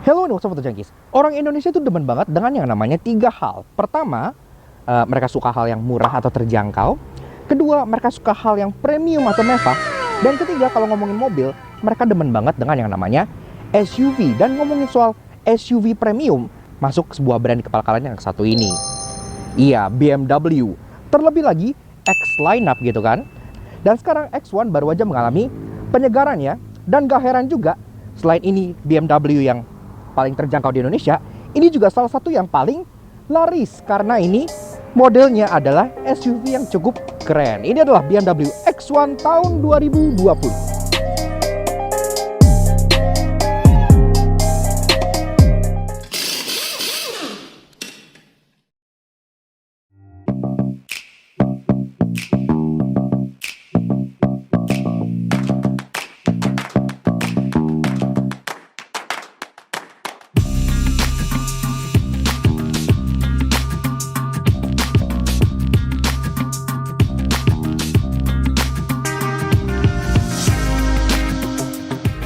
Hello nih, what's up, Junkies? Orang Indonesia tuh demen banget dengan yang namanya 3 hal. Pertama, mereka suka hal yang murah atau terjangkau. Kedua, mereka suka hal yang premium atau mewah. Dan ketiga, kalau ngomongin mobil, mereka demen banget dengan yang namanya SUV. Dan ngomongin soal SUV premium, masuk sebuah brand di kepala kalian yang satu ini. Iya, BMW. Terlebih lagi, X lineup gitu kan. Dan sekarang X1 baru aja mengalami penyegaran ya. Dan gak heran juga, selain ini BMW yang paling terjangkau di Indonesia, ini juga salah satu yang paling laris karena ini modelnya adalah SUV yang cukup keren. Ini adalah BMW X1 tahun 2020.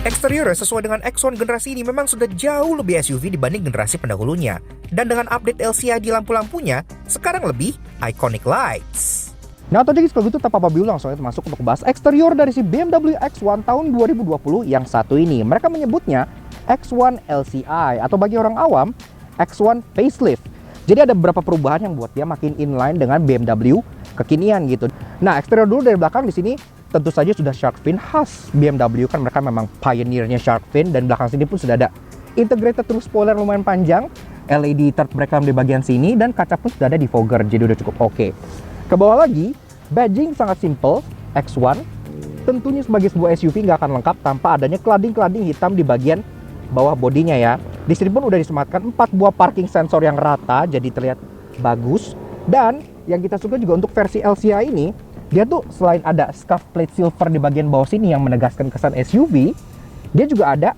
Eksteriornya sesuai dengan X1 generasi ini memang sudah jauh lebih SUV dibanding generasi pendahulunya. Dan dengan update LCI di lampu-lampunya, sekarang lebih iconic lights. Nah, tadi kalau gitu tanpa babi langsung kita masuk untuk bahas eksterior dari si BMW X1 tahun 2020 yang satu ini. Mereka menyebutnya X1 LCI atau bagi orang awam, X1 facelift. Jadi ada beberapa perubahan yang buat dia makin inline dengan BMW kekinian gitu. Nah, eksterior dulu dari belakang di sini tentu saja sudah shark fin khas BMW, kan mereka memang pioneernya shark fin. Dan belakang sini pun sudah ada integrated true spoiler lumayan panjang, LED third brake lamp di bagian sini, dan kaca pun sudah ada di fogger, jadi udah cukup oke. Ke bawah lagi, badging sangat simple, X1. Tentunya sebagai sebuah SUV nggak akan lengkap tanpa adanya cladding-cladding hitam di bagian bawah bodinya ya. Di sini pun udah disematkan 4 buah parking sensor yang rata, jadi terlihat bagus. Dan yang kita suka juga untuk versi LCI ini, dia tuh selain ada scuff plate silver di bagian bawah sini yang menegaskan kesan SUV, dia juga ada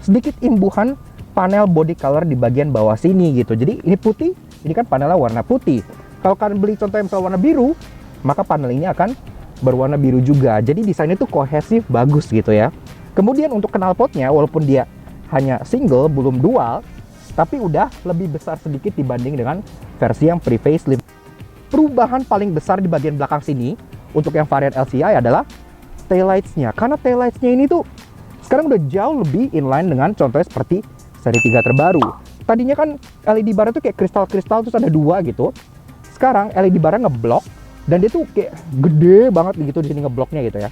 sedikit imbuhan panel body color di bagian bawah sini gitu. Jadi ini putih, ini kan panelnya warna putih. Kalau kalian beli contohnya misalnya warna biru, maka panel ini akan berwarna biru juga. Jadi desainnya tuh kohesif, bagus gitu ya. Kemudian untuk knalpotnya, walaupun dia hanya single, belum dual, tapi udah lebih besar sedikit dibanding dengan versi yang pre-facelift. Perubahan paling besar di bagian belakang sini untuk yang varian LCI adalah taillights-nya. Karena taillights-nya ini tuh sekarang udah jauh lebih inline dengan contohnya seperti seri 3 terbaru. Tadinya kan LED bar itu kayak kristal-kristal terus ada 2 gitu. Sekarang LED barnya ngeblok dan dia tuh kayak gede banget gitu di sini ngebloknya gitu ya.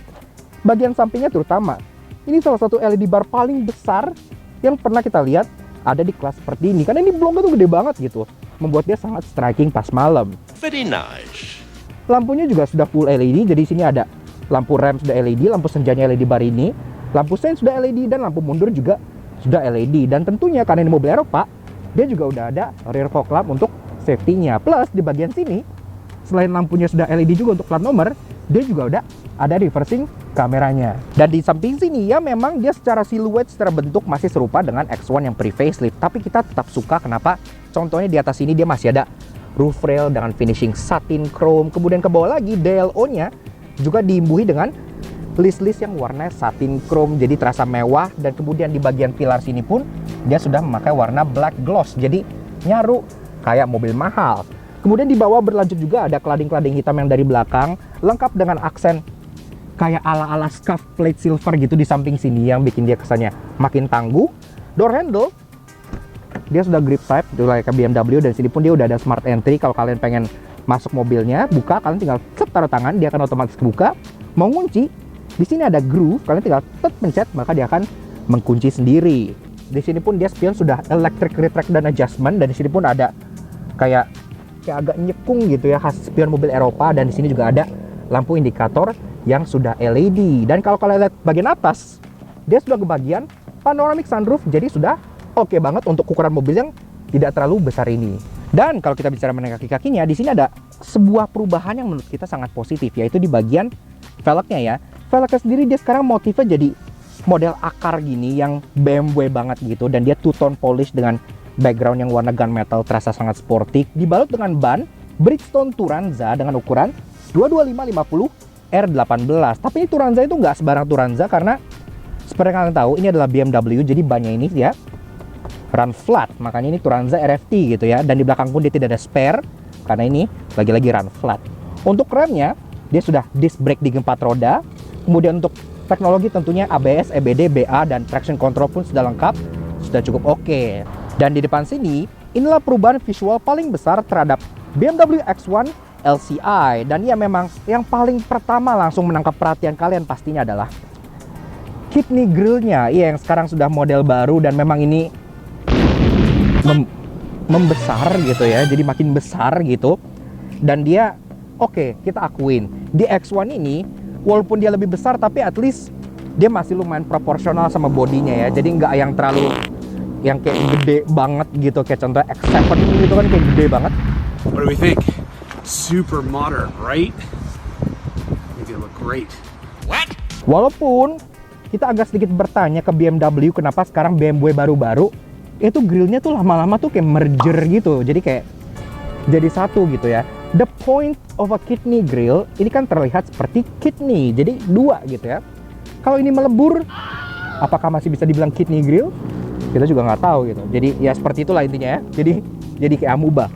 Bagian sampingnya terutama, ini salah satu LED bar paling besar yang pernah kita lihat ada di kelas seperti ini. Karena ini bloknya tuh gede banget gitu, membuat dia sangat striking pas malam. Very nice. Lampunya juga sudah full LED, jadi sini ada lampu rem sudah LED, lampu senjanya LED bar ini, lampu sen sudah LED, dan lampu mundur juga sudah LED. Dan tentunya karena ini mobil Eropa, dia juga udah ada rear fog lamp untuk safety-nya. Plus di bagian sini, selain lampunya sudah LED juga untuk plat nomor, dia juga udah ada reversing kameranya. Dan di samping sini ya memang dia secara siluet, secara bentuk masih serupa dengan X1 yang pre-facelift, tapi kita tetap suka kenapa contohnya di atas sini dia masih ada roof rail dengan finishing satin chrome. Kemudian ke bawah lagi DLO-nya juga diimbuhi dengan list-list yang warna satin chrome, jadi terasa mewah. Dan kemudian di bagian pilar sini pun dia sudah memakai warna black gloss, jadi nyaru kayak mobil mahal. Kemudian di bawah berlanjut juga ada cladding-cladding hitam yang dari belakang, lengkap dengan aksen kayak ala-ala scuff plate silver gitu di samping sini yang bikin dia kesannya makin tangguh. Door handle dia sudah grip type kayak BMW, dan sini pun dia udah ada smart entry. Kalau kalian pengen masuk mobilnya, buka, kalian tinggal taruh tangan, dia akan otomatis buka. Mau ngunci, di sini ada groove, kalian tinggal pencet, maka dia akan mengunci sendiri. Di sini pun dia spion sudah electric retract dan adjustment, dan di sini pun ada kayak agak nyekung gitu ya, khas spion mobil Eropa. Dan di sini juga ada lampu indikator yang sudah LED. Dan kalau kalian lihat bagian atas, dia sudah ke bagian panoramic sunroof, jadi sudah oke banget untuk ukuran mobil yang tidak terlalu besar ini. Dan kalau kita bicara mengenai kaki-kakinya, di sini ada sebuah perubahan yang menurut kita sangat positif, yaitu di bagian velgnya ya. Velgnya sendiri dia sekarang motifnya jadi model akar gini yang BMW banget gitu, dan dia two-tone polish dengan background yang warna gunmetal, terasa sangat sporty. Dibalut dengan ban Bridgestone Turanza dengan ukuran 225/50 R18. Tapi Turanza itu nggak sembarang Turanza, karena seperti yang kalian tahu ini adalah BMW, jadi bannya ini ya run flat, makanya ini Turanza RFT gitu ya. Dan di belakang pun dia tidak ada spare karena ini lagi-lagi run flat. Untuk remnya dia sudah disc brake di 4 roda. Kemudian untuk teknologi tentunya ABS, EBD, BA dan traction control pun sudah lengkap, sudah cukup oke. Dan di depan sini inilah perubahan visual paling besar terhadap BMW X1 LCI. Dan ya memang yang paling pertama langsung menangkap perhatian kalian pastinya adalah kidney grillnya. Iya, yang sekarang sudah model baru dan memang ini membesar gitu ya, jadi makin besar gitu. Dan dia oke, kita akuin di X1 ini walaupun dia lebih besar tapi at least dia masih lumayan proporsional sama bodinya ya, jadi nggak yang terlalu yang kayak gede banget gitu, kayak contoh X7 gitu kan kayak gede banget. What do we think? Super modern, right? Make it look great. What? Walaupun kita agak sedikit bertanya ke BMW kenapa sekarang BMW baru-baru itu grillnya tuh lama-lama tuh kayak merger gitu, jadi kayak jadi satu gitu ya. The point of a kidney grill ini kan terlihat seperti kidney, jadi dua gitu ya. Kalau ini melebur, apakah masih bisa dibilang kidney grill? Kita juga nggak tahu gitu. Jadi ya seperti itulah intinya ya. Jadi kayak amuba.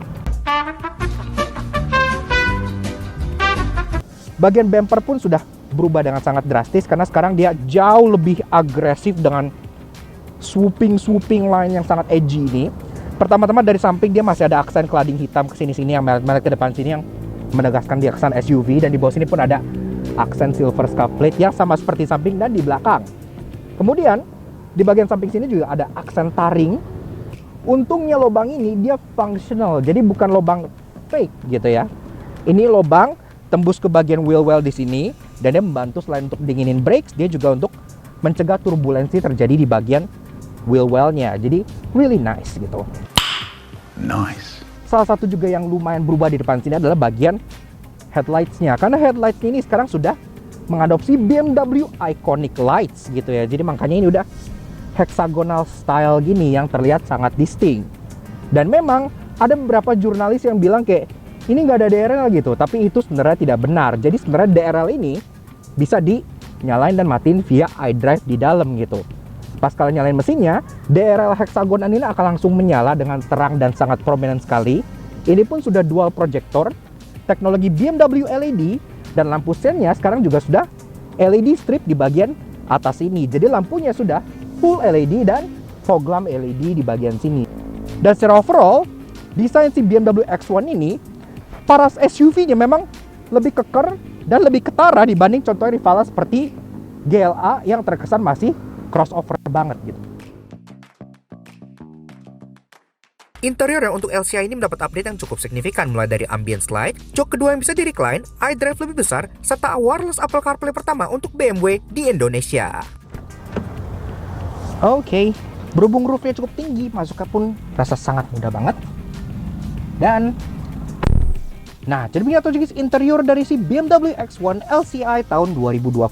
Bagian bumper pun sudah berubah dengan sangat drastis karena sekarang dia jauh lebih agresif dengan swooping line yang sangat edgy ini. Pertama-tama dari samping dia masih ada aksen cladding hitam ke sini-sini yang melet ke depan sini yang menegaskan dia kesan SUV, dan di bawah sini pun ada aksen silver scuff plate yang sama seperti samping dan di belakang. Kemudian di bagian samping sini juga ada aksen taring. Untungnya lubang ini dia functional, jadi bukan lubang fake gitu ya. Ini lubang tembus ke bagian wheel well di sini dan dia membantu selain untuk dinginin brakes, dia juga untuk mencegah turbulensi terjadi di bagian wheel well-nya. Jadi really nice gitu. Nice. Salah satu juga yang lumayan berubah di depan sini adalah bagian headlights-nya. Karena headlights ini sekarang sudah mengadopsi BMW Iconic Lights gitu ya. Jadi makanya ini udah hexagonal style gini yang terlihat sangat distinct. Dan memang ada beberapa jurnalis yang bilang kayak ini nggak ada DRL gitu, tapi itu sebenarnya tidak benar. Jadi sebenarnya DRL ini bisa dinyalain dan matiin via iDrive di dalam gitu. Pas kalian nyalain mesinnya, DRL hexagonan ini akan langsung menyala dengan terang dan sangat prominent sekali. Ini pun sudah dual projector, teknologi BMW LED, dan lampu sennya sekarang juga sudah LED strip di bagian atas ini. Jadi lampunya sudah full LED dan fog lamp LED di bagian sini. Dan secara overall, desain si BMW X1 ini, para SUV-nya memang lebih keker dan lebih ketara dibanding contohnya rivalnya seperti GLA yang terkesan masih crossover banget gitu. Interior yang untuk LCI ini mendapat update yang cukup signifikan, mulai dari ambience light, jok kedua yang bisa di-recline, iDrive lebih besar, serta wireless Apple CarPlay pertama untuk BMW di Indonesia. Oke, berhubung roofnya cukup tinggi, masuknya pun rasa sangat mudah banget. Dan nah, jadi begini atau interior dari si BMW X1 LCI tahun 2020.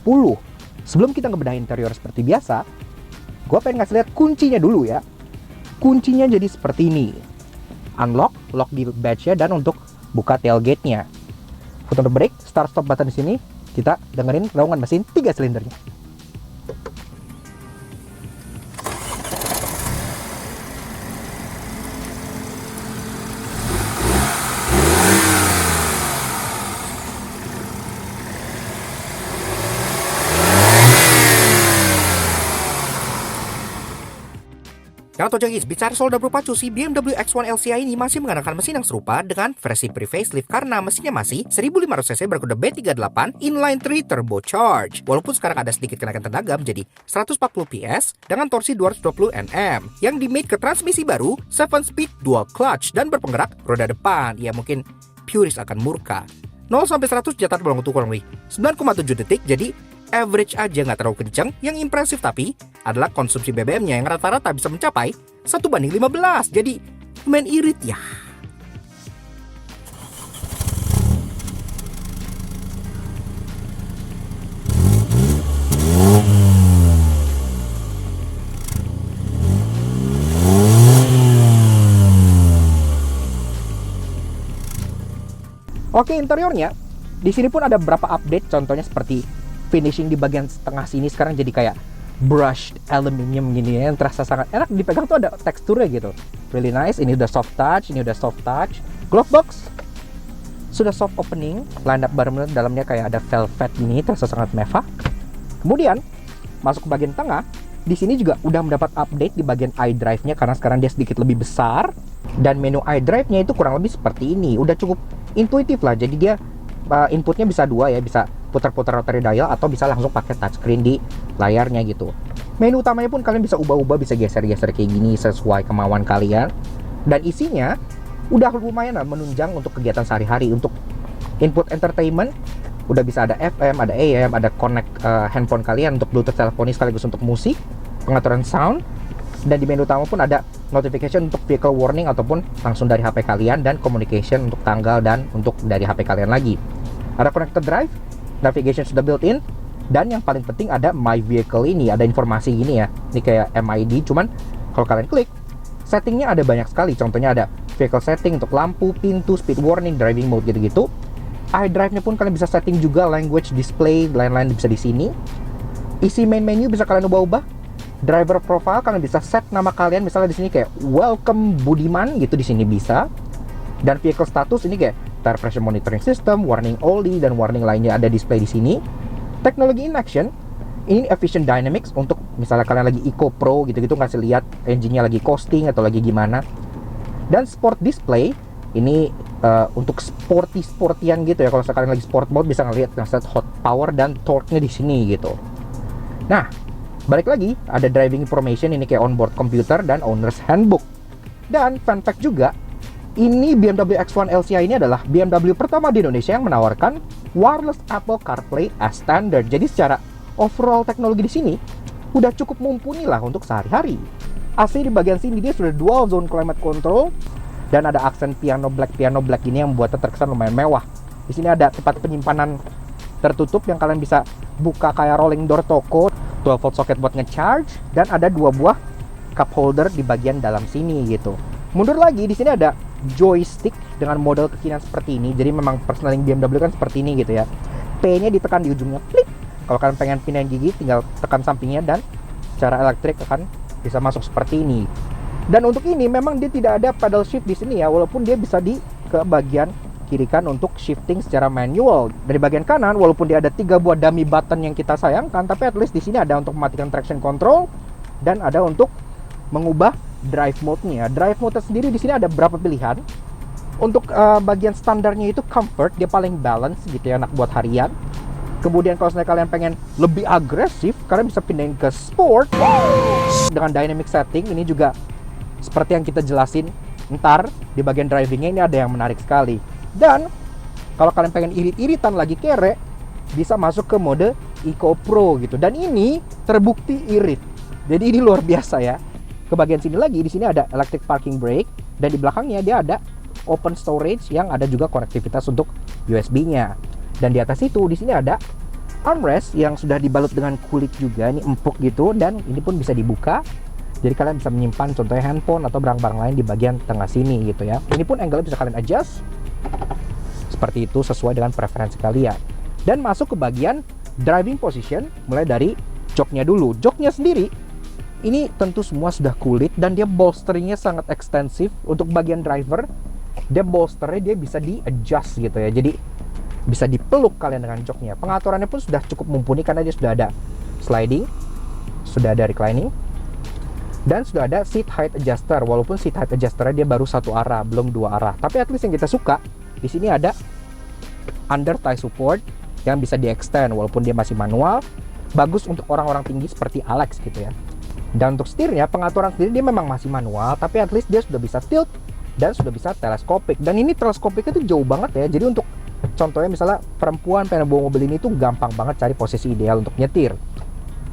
Sebelum kita ngebedah interior seperti biasa, gue pengen ngasih lihat kuncinya dulu ya. Kuncinya jadi seperti ini. Unlock, lock di badge-nya, dan untuk buka tailgate-nya. Untuk brake, start stop button di sini, kita dengerin raungan mesin 3 silindernya. Yang Tojagis, bicara soal double pacu, si BMW X1 LCI ini masih menggunakan mesin yang serupa dengan versi pre-facelift karena mesinnya masih 1500cc berkuda B38 inline 3 turbocharged. Walaupun sekarang ada sedikit kenaikan tenaga menjadi 140 PS dengan torsi 220 Nm yang dimate ke transmisi baru 7-speed dual clutch dan berpenggerak roda depan. Ya mungkin purist akan murka. 0-100 jatah dalam waktu kurang lebih 9,7 detik, jadi average aja nggak terlalu kenceng. Yang impresif tapi adalah konsumsi BBM-nya yang rata-rata bisa mencapai 1:15. Jadi lumayan irit ya. Oke, interiornya di sini pun ada beberapa update, contohnya seperti finishing di bagian tengah sini sekarang jadi kayak brushed aluminium gini ya, yang terasa sangat enak dipegang tuh, ada teksturnya gitu, really nice. Ini udah soft touch, ini udah soft touch. Glove box sudah soft opening, line up bareng dalamnya kayak ada velvet gini, terasa sangat mewah. Kemudian masuk ke bagian tengah, di sini juga udah mendapat update di bagian iDrive-nya karena sekarang dia sedikit lebih besar, dan menu iDrive-nya itu kurang lebih seperti ini, udah cukup intuitif lah. Jadi dia inputnya bisa dua ya, bisa putar-putar rotary dial atau bisa langsung pakai touchscreen di layarnya gitu. Menu utamanya pun kalian bisa ubah-ubah, bisa geser-geser kayak gini sesuai kemauan kalian. Dan isinya udah lumayan lah menunjang untuk kegiatan sehari-hari. Untuk input entertainment udah bisa ada FM, ada AM, ada connect handphone kalian untuk Bluetooth teleponis sekaligus untuk musik, pengaturan sound. Dan di menu utama pun ada notification untuk vehicle warning ataupun langsung dari HP kalian, dan communication untuk tanggal dan untuk dari HP kalian lagi. Ada connected drive, navigation sudah built-in, dan yang paling penting ada my vehicle ini, ada informasi gini ya. Ini kayak MID, cuman kalau kalian klik, settingnya ada banyak sekali. Contohnya ada vehicle setting untuk lampu, pintu, speed warning, driving mode gitu-gitu. iDrive-nya pun kalian bisa setting juga, language, display, lain-lain bisa di sini. Isi main menu bisa kalian ubah-ubah. Driver profile kalian bisa set nama kalian, misalnya di sini kayak welcome Budiman gitu, di sini bisa. Dan vehicle status ini kayak tire pressure monitoring system, warning oli, dan warning lainnya ada display di sini. Teknologi in action, ini efficient dynamics untuk misalnya kalian lagi eco pro gitu-gitu, ngasih lihat engine-nya lagi coasting atau lagi gimana. Dan sport display ini untuk sporty-sportian gitu ya. Kalau kalian lagi sport mode bisa ngelihat ngasih hot power dan torque-nya di sini gitu. Nah, balik lagi ada driving information, ini kayak onboard computer dan owner's handbook. Dan fun fact juga, ini BMW X1 LCI ini adalah BMW pertama di Indonesia yang menawarkan wireless Apple CarPlay as standard. Jadi secara overall teknologi di sini udah cukup mumpuni lah untuk sehari-hari. AC di bagian sini dia sudah dual zone climate control, dan ada aksen piano black ini yang membuatnya terkesan lumayan mewah. Di sini ada tempat penyimpanan tertutup yang kalian bisa buka kayak rolling door toko, 12 volt socket buat ngecharge, dan ada 2 buah cup holder di bagian dalam sini gitu. Mundur lagi, di sini ada joystick dengan model kekinian seperti ini. Jadi memang personaling BMW kan seperti ini gitu ya. P-nya ditekan di ujungnya, klik. Kalau kalian pengen pindahin gigi, tinggal tekan sampingnya dan secara elektrik akan bisa masuk seperti ini. Dan untuk ini memang dia tidak ada pedal shift di sini ya, walaupun dia bisa ke bagian kiri kan untuk shifting secara manual. Dari bagian kanan, walaupun dia ada 3 buah dummy button yang kita sayangkan, tapi at least di sini ada untuk mematikan traction control dan ada untuk mengubah drive mode-nya. Drive mode sendiri di sini ada beberapa pilihan. Untuk bagian standarnya itu comfort, dia paling balance gitu ya, enak buat harian. Kemudian kalau misalnya kalian pengen lebih agresif, kalian bisa pindahin ke sport dengan dynamic setting. Ini juga seperti yang kita jelasin ntar di bagian drivingnya, ini ada yang menarik sekali. Dan kalau kalian pengen irit-iritan lagi kere, bisa masuk ke mode Eco Pro gitu. Dan ini terbukti irit. Jadi ini luar biasa ya. Ke bagian sini lagi, di sini ada electric parking brake, dan di belakangnya dia ada open storage yang ada juga konektivitas untuk USB-nya. Dan di atas itu di sini ada armrest yang sudah dibalut dengan kulit juga, ini empuk gitu, dan ini pun bisa dibuka. Jadi kalian bisa menyimpan contohnya handphone atau barang-barang lain di bagian tengah sini gitu ya. Ini pun angle bisa kalian adjust seperti itu sesuai dengan preferensi kalian. Dan masuk ke bagian driving position, mulai dari joknya dulu. Joknya sendiri ini tentu semua sudah kulit, dan dia bolsteringnya sangat ekstensif. Untuk bagian driver, dia bolsternya dia bisa di adjust gitu ya, jadi bisa dipeluk kalian dengan joknya. Pengaturannya pun sudah cukup mumpuni karena dia sudah ada sliding, sudah ada reclining, dan sudah ada seat height adjuster. Walaupun seat height adjusternya dia baru satu arah, belum 2 arah, tapi at least yang kita suka di sini ada under thigh support yang bisa di extend walaupun dia masih manual. Bagus untuk orang-orang tinggi seperti Alex gitu ya. Dan untuk setirnya, pengaturan sendiri dia memang masih manual, tapi at least dia sudah bisa tilt dan sudah bisa teleskopik. Dan ini teleskopiknya tuh jauh banget ya. Jadi untuk contohnya misalnya perempuan pengen bawa mobil ini tuh gampang banget cari posisi ideal untuk nyetir.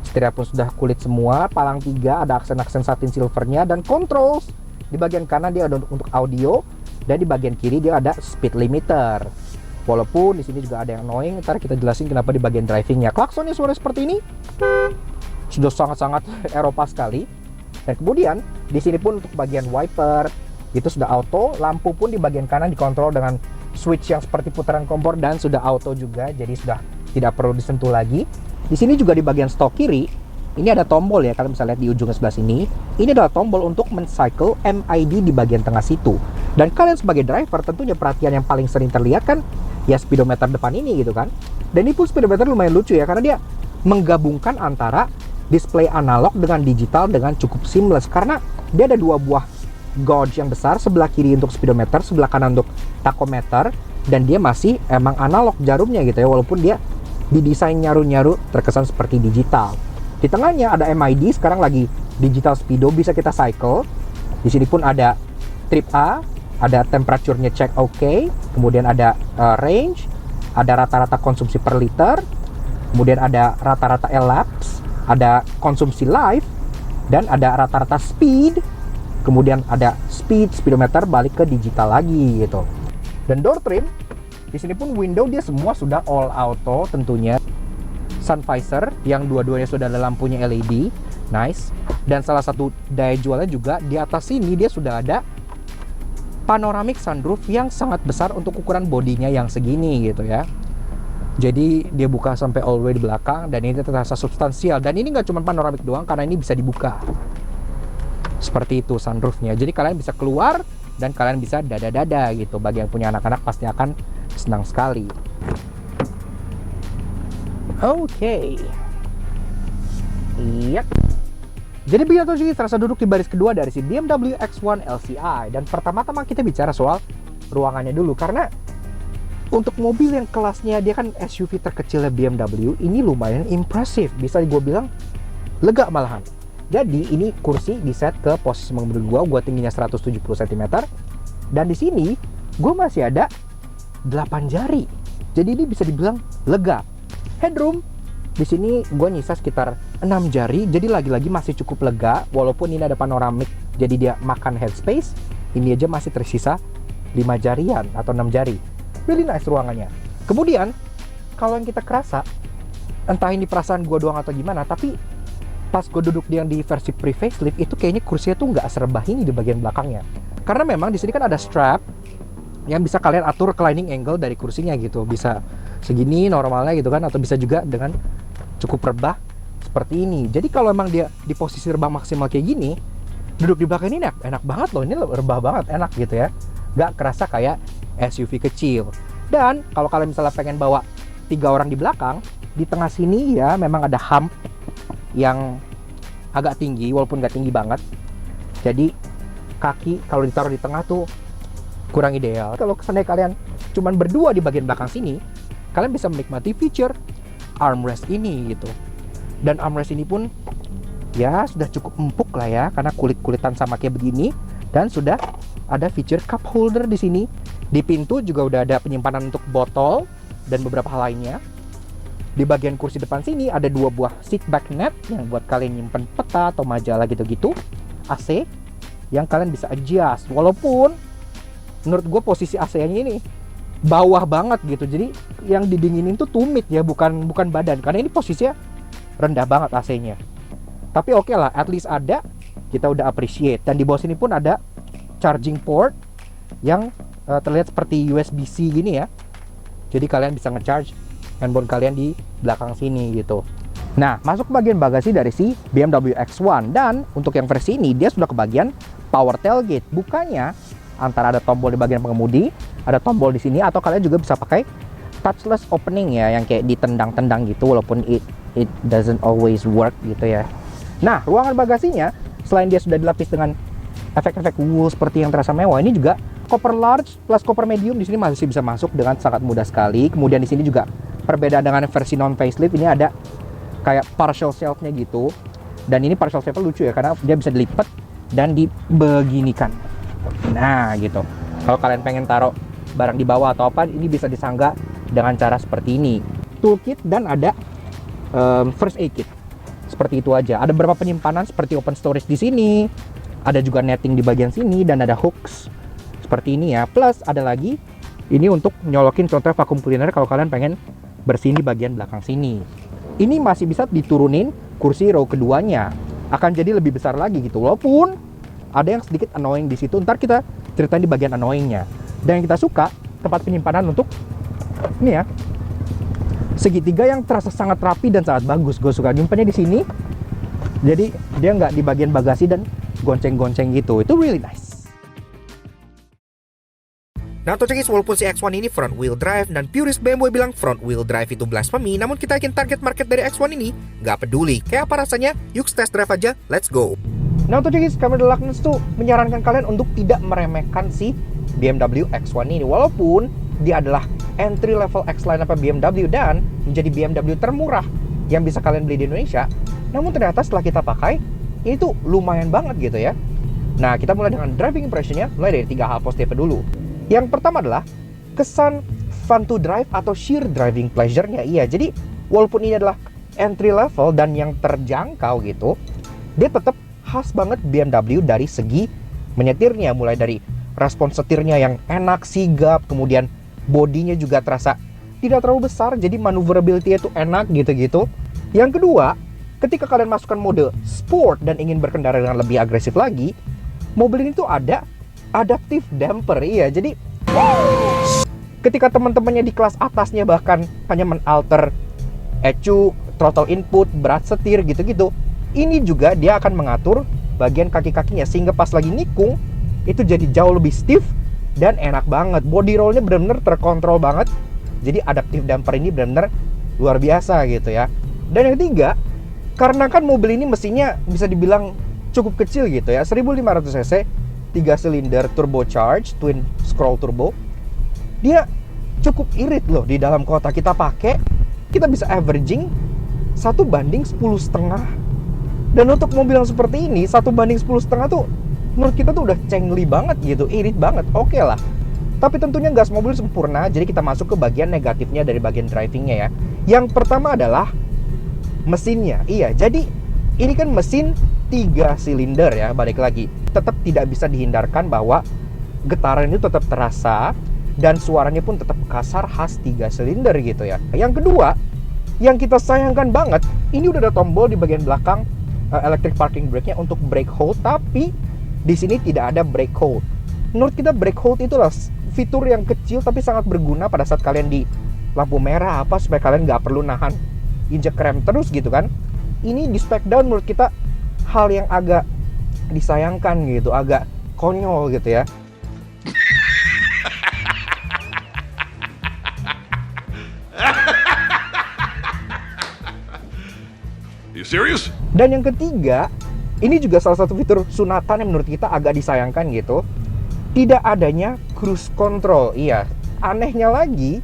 Setirnya pun sudah kulit semua, palang 3, ada aksen-aksen satin silvernya, dan controls di bagian kanan dia ada untuk audio, dan di bagian kiri dia ada speed limiter. Walaupun di sini juga ada yang annoying, ntar kita jelasin kenapa di bagian drivingnya. Klaksonnya suara seperti ini, sudah sangat-sangat Eropa sekali. Dan kemudian di sini pun untuk bagian wiper itu sudah auto, lampu pun di bagian kanan dikontrol dengan switch yang seperti putaran kompor dan sudah auto juga, jadi sudah tidak perlu disentuh lagi. Di sini juga di bagian stok kiri Ini ada tombol ya, kalian bisa lihat di ujung sebelah sini. Ini adalah tombol untuk men-cycle MID di bagian tengah situ. Dan kalian sebagai driver tentunya perhatian yang paling sering terlihat kan ya speedometer depan ini gitu kan. Dan ini pun speedometer lumayan lucu ya, karena dia menggabungkan antara display analog dengan digital dengan cukup seamless. Karena dia ada dua buah gauge yang besar, sebelah kiri untuk speedometer, sebelah kanan untuk tachometer. Dan dia masih emang analog jarumnya gitu ya, walaupun dia didesain nyaru-nyaru terkesan seperti digital. Di tengahnya ada MID, sekarang lagi digital speedo, bisa kita cycle. Di sini pun ada trip A, ada temperaturnya check OK, kemudian ada range, ada rata-rata konsumsi per liter, kemudian ada rata-rata elapse, ada konsumsi live, dan ada rata-rata speed, kemudian ada speedometer balik ke digital lagi gitu. Dan door trim, di sini pun window dia semua sudah all auto tentunya. Sun visor yang dua-duanya sudah ada lampunya LED, nice. Dan salah satu daya jualnya juga di atas sini dia sudah ada panoramic sunroof yang sangat besar untuk ukuran bodinya yang segini gitu ya. Jadi dia buka sampai all the way di belakang dan ini terasa substansial. Dan ini nggak cuma panoramik doang, karena ini bisa dibuka seperti itu sunroofnya. Jadi kalian bisa keluar dan kalian bisa dada-dada gitu. Bagi yang punya anak-anak pasti akan senang sekali. Oke. Iya. Jadi begini tuh sih, terasa duduk di baris kedua dari si BMW X1 LCI. Dan pertama-tama kita bicara soal ruangannya dulu, karena untuk mobil yang kelasnya dia kan SUV terkecilnya BMW, ini lumayan impresif. Bisa gue bilang lega malahan. Jadi ini kursi di set ke posisi menurut gue tingginya 170 cm. Dan di sini gue masih ada 8 jari. Jadi ini bisa dibilang lega. Headroom di sini gue nyisa sekitar 6 jari, jadi lagi-lagi masih cukup lega. Walaupun ini ada panoramik, jadi dia makan headspace. Ini aja masih tersisa 5 jarian atau 6 jari. Really nice ruangannya. Kemudian kalau yang kita kerasa, entah ini perasaan gue doang atau gimana, tapi pas gue duduk yang di versi pre-facelift itu kayaknya kursinya tuh nggak serebah ini di bagian belakangnya. Karena memang di sini kan ada strap yang bisa kalian atur reclining angle dari kursinya gitu. Bisa segini normalnya gitu kan, atau bisa juga dengan cukup rebah seperti ini. Jadi kalau emang dia di posisi rebah maksimal kayak gini, duduk di belakang ini enak banget loh. Ini rebah banget, enak gitu ya, nggak kerasa kayak SUV kecil. Dan kalau kalian misalnya pengen bawa 3 orang di belakang, di tengah sini ya memang ada hump yang agak tinggi, walaupun nggak tinggi banget. Jadi kaki kalau ditaruh di tengah tuh kurang ideal. Kalau seandainya kalian cuman berdua di bagian belakang sini, kalian bisa menikmati feature armrest ini gitu. Dan armrest ini pun ya sudah cukup empuk lah ya, karena kulit-kulitan sama kayak begini. Dan sudah ada feature cup holder di sini. Di pintu juga udah ada penyimpanan untuk botol dan beberapa hal lainnya. Di bagian kursi depan sini ada 2 buah seat back net yang buat kalian nyimpen peta atau majalah gitu-gitu. AC yang kalian bisa adjust. Walaupun menurut gue posisi AC-nya ini bawah banget gitu. Jadi yang didinginin tuh tumit ya, bukan badan. Karena ini posisinya rendah banget AC-nya. Tapi oke lah, at least ada, kita udah appreciate. Dan di bawah sini pun ada charging port yang terlihat seperti USB-C gini ya. Jadi kalian bisa nge-charge handphone kalian di belakang sini gitu. Nah, masuk ke bagian bagasi dari si BMW X1. Dan untuk yang versi ini dia sudah ke bagian power tailgate. Bukanya antara ada tombol di bagian pengemudi, ada tombol di sini, atau kalian juga bisa pakai touchless opening ya, yang kayak ditendang-tendang gitu, walaupun it doesn't always work gitu ya. Nah, ruangan bagasinya selain dia sudah dilapis dengan efek-efek wool seperti yang terasa mewah, ini juga koper large plus koper medium di sini masih bisa masuk dengan sangat mudah sekali. Kemudian di sini juga perbedaan dengan versi non facelift, ini ada kayak partial shelf-nya gitu. Dan ini partial shelf-nya lucu ya, karena dia bisa dilipat dan dibeginikan. Nah, gitu. Kalau kalian pengen taruh barang di bawah atau apa, ini bisa disangga dengan cara seperti ini. Toolkit dan ada first aid kit. Seperti itu aja. Ada beberapa penyimpanan seperti open storage di sini. Ada juga netting di bagian sini dan ada hooks seperti ini ya. Plus ada lagi ini untuk nyolokin contoh vacuum cleaner kalau kalian pengen bersihin di bagian belakang sini. Ini masih bisa diturunin kursi row keduanya. Akan jadi lebih besar lagi gitu. Walaupun ada yang sedikit annoying di situ. Ntar kita ceritain di bagian annoyingnya. Dan yang kita suka, tempat penyimpanan untuk ini ya, segitiga yang terasa sangat rapi dan sangat bagus. Gue suka nyimpannya di sini. Jadi dia nggak di bagian bagasi dan gonceng-gonceng gitu. Itu really nice. Nah Tojekis, walaupun si X1 ini front wheel drive dan purist BMW bilang front wheel drive itu blasphemy, namun kita yakin target market dari X1 ini nggak peduli. Kayak apa rasanya? Yuk test drive aja, let's go. Nah Tojekis, kami The Lucknuts tuh menyarankan kalian untuk tidak meremehkan si BMW X1 ini. Walaupun dia adalah entry level X-Line apa BMW dan menjadi BMW termurah yang bisa kalian beli di Indonesia. Namun ternyata setelah kita pakai, ini tuh lumayan banget gitu ya. Nah kita mulai dengan driving impressionnya, mulai dari 3 hal positifnya dulu. Yang pertama adalah kesan fun to drive atau sheer driving pleasure-nya. Iya, jadi walaupun ini adalah entry level dan yang terjangkau gitu, dia tetap khas banget BMW dari segi menyetirnya. Mulai dari respons setirnya yang enak, sigap, kemudian bodinya juga terasa tidak terlalu besar, jadi maneuverability-nya tuh enak gitu-gitu. Yang kedua, ketika kalian masukkan mode sport dan ingin berkendara dengan lebih agresif lagi, mobil ini tuh ada adaptive damper. Iya, jadi ketika teman-temannya di kelas atasnya bahkan hanya menalter ECU, throttle input, berat setir gitu-gitu, ini juga dia akan mengatur bagian kaki-kakinya sehingga pas lagi nikung itu jadi jauh lebih stiff dan enak banget. Body rollnya benar-benar terkontrol banget. Jadi adaptive damper ini benar-benar luar biasa gitu ya. Dan yang ketiga, karena kan mobil ini mesinnya bisa dibilang cukup kecil gitu ya, 1500 cc, 3 silinder turbocharged twin scroll turbo, dia cukup irit loh di dalam kota. Kita pakai, kita bisa averaging 1:10,5. Dan untuk mobil yang seperti ini 1:10,5 tuh menurut kita tuh udah cengli banget gitu, irit banget. Oke lah. Tapi tentunya nggak semua mobil sempurna, jadi kita masuk ke bagian negatifnya dari bagian drivingnya ya. Yang pertama adalah mesinnya. Iya, jadi ini kan mesin 3 silinder ya, balik lagi. Tetap tidak bisa dihindarkan bahwa getaran itu tetap terasa dan suaranya pun tetap kasar khas 3 silinder gitu ya. Yang kedua, yang kita sayangkan banget, ini udah ada tombol di bagian belakang electric parking brake-nya untuk brake hold, tapi di sini tidak ada brake hold. Menurut kita brake hold itulah fitur yang kecil tapi sangat berguna pada saat kalian di lampu merah apa, supaya kalian nggak perlu nahan injek rem terus gitu kan. Ini di spec down menurut kita hal yang agak disayangkan gitu, agak konyol gitu ya. You serious? Dan yang ketiga, ini juga salah satu fitur sunatan yang menurut kita agak disayangkan gitu. Tidak adanya cruise control. Iya, anehnya lagi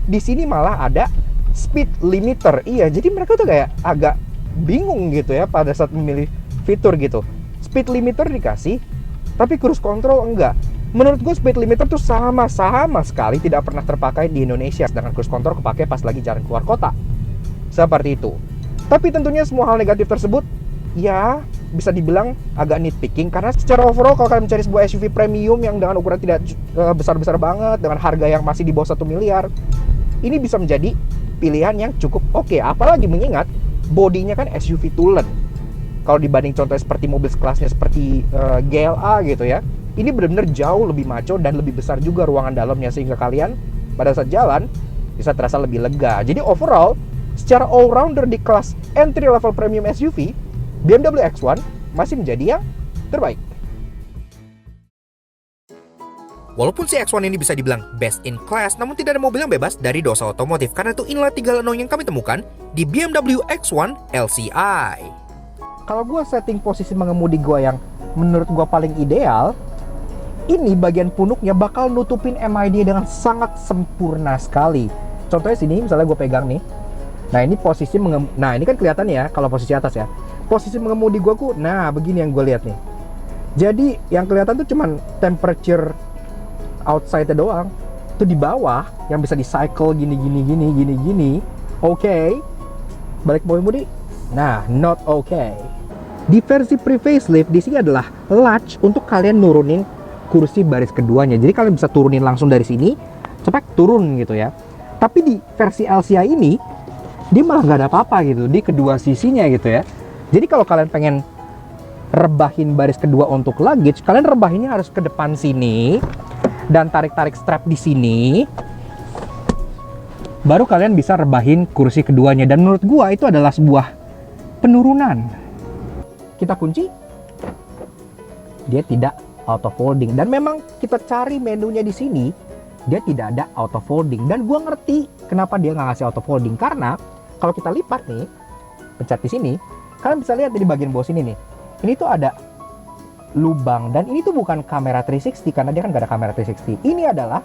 di sini malah ada speed limiter. Iya, jadi mereka tuh kayak agak bingung gitu ya pada saat memilih fitur gitu. Speed limiter dikasih, tapi cruise control enggak. Menurut gue speed limiter tuh sama sekali tidak pernah terpakai di Indonesia, sedangkan cruise control kepake pas lagi jalan keluar kota. Seperti itu. Tapi tentunya semua hal negatif tersebut ya bisa dibilang agak nitpicking, karena secara overall kalau kalian mencari sebuah SUV premium yang dengan ukuran tidak besar-besar banget, dengan harga yang masih di bawah 1 miliar, ini bisa menjadi pilihan yang cukup oke. Apalagi mengingat bodinya kan SUV tulen. Kalau dibanding contohnya seperti mobil sekelasnya seperti GLA gitu ya, ini benar-benar jauh lebih maco dan lebih besar juga ruangan dalamnya, sehingga kalian pada saat jalan bisa terasa lebih lega. Jadi overall, secara all-rounder di kelas entry level premium SUV, BMW X1 masih menjadi yang terbaik. Walaupun si X1 ini bisa dibilang best in class, namun tidak ada mobil yang bebas dari dosa otomotif. Karena itu inilah 3 lenong yang kami temukan di BMW X1 LCI. Kalau gue setting posisi mengemudi gue yang menurut gue paling ideal, ini bagian punuknya bakal nutupin MID dengan sangat sempurna sekali. Contohnya sini, misalnya gue pegang nih. Nah ini posisi nah ini kan kelihatan ya kalau posisi atas ya. Posisi mengemudi gue nah begini yang gue lihat nih. Jadi yang kelihatan tuh cuman temperature outside-nya doang. Tuh di bawah yang bisa di cycle gini. Oke. Balik mengemudi. Nah, not okay. Di versi pre-facelift di sini adalah latch untuk kalian nurunin kursi baris keduanya. Jadi kalian bisa turunin langsung dari sini, cepet turun gitu ya. Tapi di versi LCI ini dia malah nggak ada apa-apa gitu di kedua sisinya gitu ya. Jadi kalau kalian pengen rebahin baris kedua untuk luggage, kalian rebahinnya harus ke depan sini dan tarik-tarik strap di sini. Baru kalian bisa rebahin kursi keduanya, dan menurut gua itu adalah sebuah penurunan. kita kunci, dia tidak auto folding. Dan memang kita cari menunya di sini, dia tidak ada auto folding. Dan gua ngerti kenapa dia nggak ngasih auto folding, karena kalau kita lipat nih, pencet di sini, kalian bisa lihat di bagian bawah sini nih, ini tuh ada lubang, dan ini tuh bukan kamera 360 karena dia kan nggak ada kamera 360. Ini adalah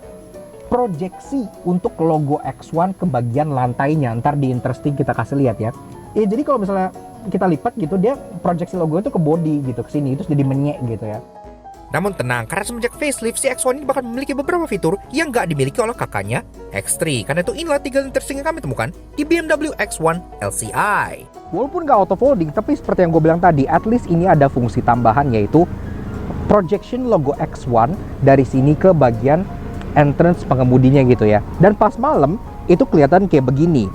proyeksi untuk logo X1 ke bagian lantainya. Ntar di interesting kita kasih lihat ya. Jadi kalau misalnya kita lipat gitu, dia proyeksi logo itu ke body gitu, ke sini, terus jadi menyek gitu ya. Namun tenang, karena semenjak facelift, si X1 ini bakal memiliki beberapa fitur yang nggak dimiliki oleh kakaknya X3. Karena itu inilah 3 interesting yang kami temukan di BMW X1 LCI. Walaupun nggak auto folding, tapi seperti yang gue bilang tadi, at least ini ada fungsi tambahan, yaitu projection logo X1 dari sini ke bagian entrance pengemudinya gitu ya. Dan pas malam itu kelihatan kayak begini.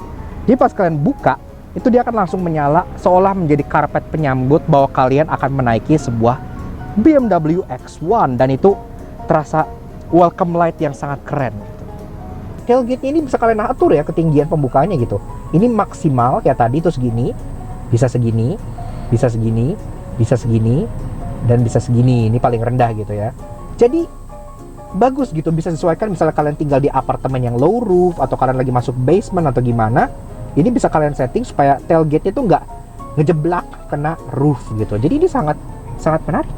Jadi pas kalian buka, itu dia akan langsung menyala seolah menjadi karpet penyambut bahwa kalian akan menaiki sebuah BMW X1, dan itu terasa welcome light yang sangat keren gitu. Tailgate-nya ini bisa kalian atur ya ketinggian pembukaannya gitu. Ini maksimal kayak tadi itu segini, bisa segini, bisa segini, bisa segini, dan bisa segini. Ini paling rendah gitu ya. Jadi bagus gitu, bisa sesuaikan misalnya kalian tinggal di apartemen yang low roof atau kalian lagi masuk basement atau gimana. Ini bisa kalian setting supaya tailgate-nya tuh nggak ngejeblak kena roof gitu. Jadi ini sangat menarik.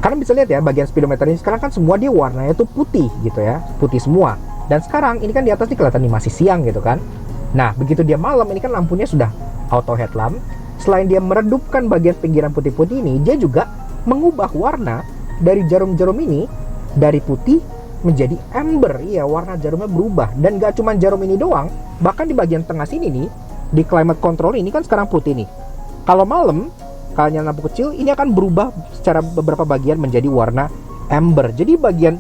Kalian bisa lihat ya bagian speedometer ini sekarang kan semua dia warnanya tuh putih gitu ya, putih semua. Dan sekarang ini kan di atas nih kelihatan nih masih siang gitu kan. Nah begitu dia malam, ini kan lampunya sudah auto headlamp. Selain dia meredupkan bagian pinggiran putih-putih ini, dia juga mengubah warna dari jarum-jarum ini dari putih menjadi amber. Iya, warna jarumnya berubah. Dan gak cuma jarum ini doang, bahkan di bagian tengah sini nih, di climate control ini kan sekarang putih nih. Kalau malam kalian nyala lampu kecil, ini akan berubah secara beberapa bagian menjadi warna amber. Jadi bagian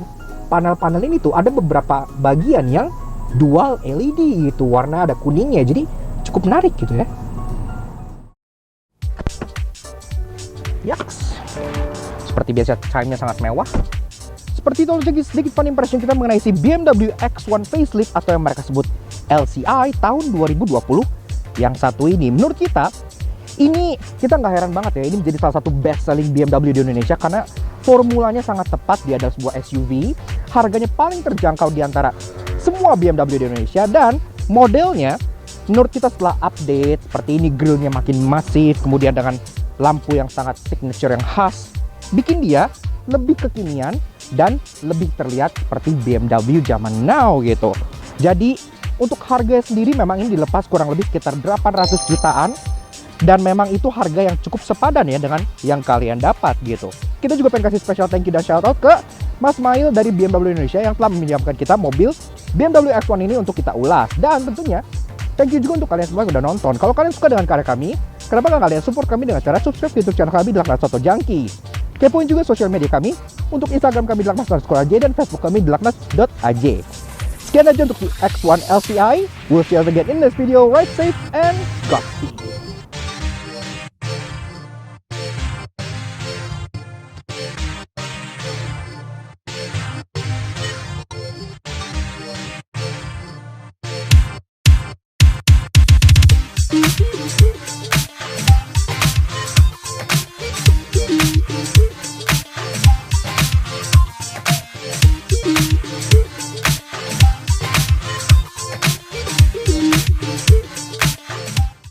panel-panel ini tuh ada beberapa bagian yang dual LED gitu, warna ada kuningnya, jadi cukup menarik gitu ya. Yaks, seperti biasa chime-nya sangat mewah. Seperti itu jadi sedikit fun impression kita mengenai si BMW X1 facelift atau yang mereka sebut LCI tahun 2020 yang satu ini. Menurut kita ini, kita nggak heran banget ya, ini menjadi salah satu best selling BMW di Indonesia karena formulanya sangat tepat. Dia adalah sebuah SUV, harganya paling terjangkau di antara semua BMW di Indonesia, dan modelnya menurut kita setelah update seperti ini, grillnya makin masif, kemudian dengan lampu yang sangat signature yang khas, bikin dia lebih kekinian dan lebih terlihat seperti BMW zaman now gitu. Jadi untuk harganya sendiri memang ini dilepas kurang lebih sekitar 800 jutaan. Dan memang itu harga yang cukup sepadan ya dengan yang kalian dapat gitu. Kita juga pengen kasih special thank you dan shout out ke Mas Mail dari BMW Indonesia yang telah meminjamkan kita mobil BMW X1 ini untuk kita ulas. Dan tentunya thank you juga untuk kalian semua yang udah nonton. Kalau kalian suka dengan karya kami, kenapa nggak kalian support kami dengan cara subscribe YouTube channel kami Dilaknas Soto Junkie. Kepoin juga sosial media kami. Untuk Instagram kami dilaknas_aj dan Facebook kami dilaknas.aj. Sekian aja untuk X1 LCI. We'll see you again in this video. Ride safe and Godspeed.